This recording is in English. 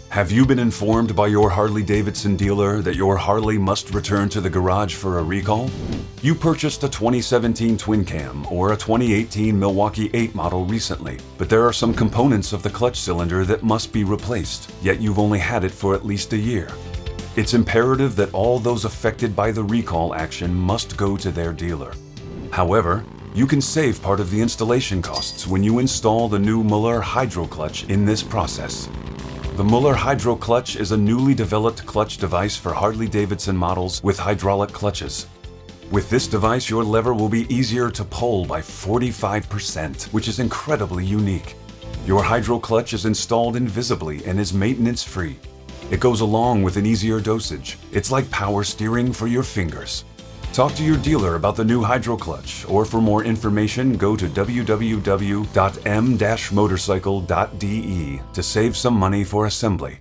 Have you been informed by your Harley-Davidson dealer that your Harley must return to the garage for a recall? You purchased a 2017 Twin Cam or a 2018 Milwaukee 8 model recently, but there are some components of the clutch cylinder that must be replaced, yet you've only had it for at least a year. It's imperative that all those affected by the recall action must go to their dealer. However, you can save part of the installation costs when you install the new Müller Hydro Clutch in this process. The Müller Hydro Clutch is a newly developed clutch device for Harley-Davidson models with hydraulic clutches. With this device, your lever will be easier to pull by 45%, which is incredibly unique. Your Hydro Clutch is installed invisibly and is maintenance-free. It goes along with an easier dosage. It's like power steering for your fingers. Talk to your dealer about the new Hydro Clutch, or for more information, go to www.m-motorcycle.de to save some money for assembly.